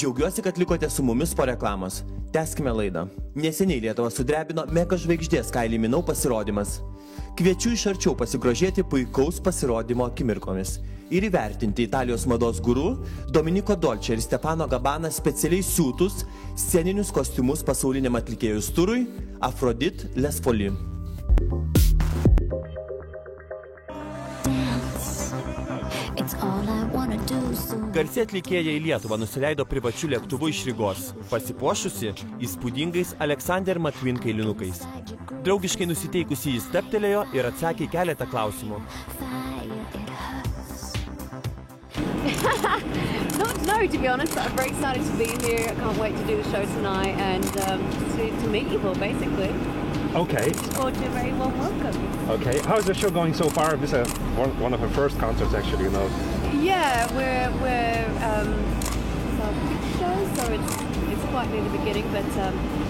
Džiaugiuosi, kad likote su mumis po reklamos. Tęskime laidą. Neseniai Lietuvą sudrebino mega žvaigždės Kylie Minogue pasirodymas. Kviečiu iš arčiau pasigrožėti puikaus pasirodymo akimirkomis ir įvertinti Italijos mados guru Domenico Dolce ir Stefano Gabbana specialiai siūtus sceninius kostiumus pasauliniam atlikėjų turui Aphrodite Les Folies. Garsi atlikėja į Lietuvą nusileido privačiu lėktuvu iš Rygos, pasipuošusi įspūdingais Alexander McQueen kailinukais. Draugiškai nusiteikusi jis steptelėjo ir atsakė keletą klausimų. No, to be honest, I'm very excited to be here. I can't wait to do the show tonight and to meet you all, basically. Okay. Look forward to a very warm welcome. Okay. How is the show going so far? This is one of our first concerts, actually, you know. Yeah, we're it's our big show, so it's quite near the beginning, but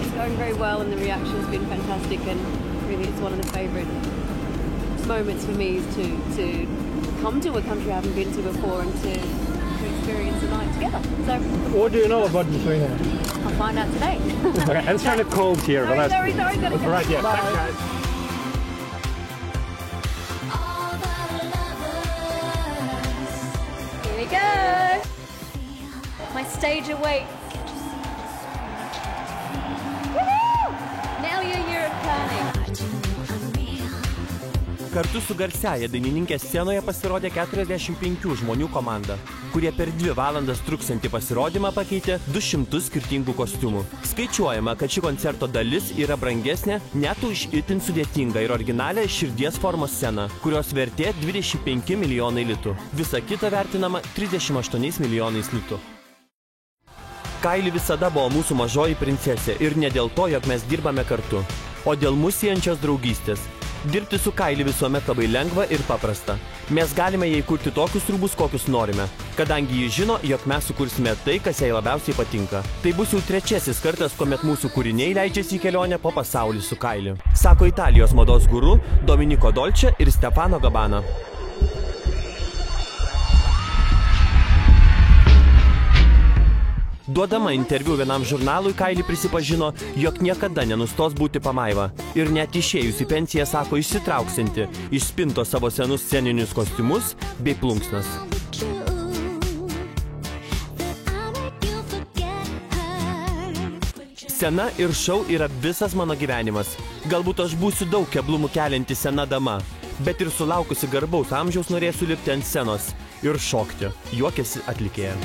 it's going very well and the reaction has been fantastic, and really it's one of the favourite moments for me is to come to a country I haven't been to before and to experience the night together. So What do you know about Lithuania? I'll find out today. Okay, and it's kind of cold here, but that's... Sorry, gotta go. Right, yeah. Bye. Thanks, guys. Here we go. My stage awaits. Woohoo! Now you're European. Kartu su garsiaja dainininkė scenoje pasirodė 45 žmonių komanda, kurie per 2 valandas truksiantį pasirodymą pakeitė 200 skirtingų kostiumų. Skaičiuojama, kad ši koncerto dalis yra brangesnė net už itin sudėtingą ir originalią širdies formos sceną, kurios vertė 25 milijonai litų. Visa kita vertinama 38 milijonais litų. Kylie visada buvo mūsų mažoji princesė ir ne dėl to, jog mes dirbame kartu, o dėl mūsų siejančios draugystės. Dirbti su Kylie visuomet labai lengva ir paprasta. Mes galime jai kurti tokius rūbus, kokius norime, kadangi ji žino, jog mes sukursime tai, kas jai labiausiai patinka. Tai bus jau 3. kartas, kuomet mūsų kūriniai leidžiasi į kelionę po pasaulį su Kylie, sako Italijos mados guru Domenico Dolce ir Stefano Gabbana. Duodama interviu vienam žurnalui, Kylie prisipažino, jog niekada nenustos būti pamaiva ir net išėjus į pensiją sako išsitrauksinti iš spintos savo senus sceninius kostiumus bei plunksnas. Scena ir šou yra visas mano gyvenimas. Galbūt aš būsiu daug keblumų kelianti sena dama, bet ir sulaukusi garbaus amžiaus norėsiu lipti ant scenos ir šokti, juokiasi atlikėja.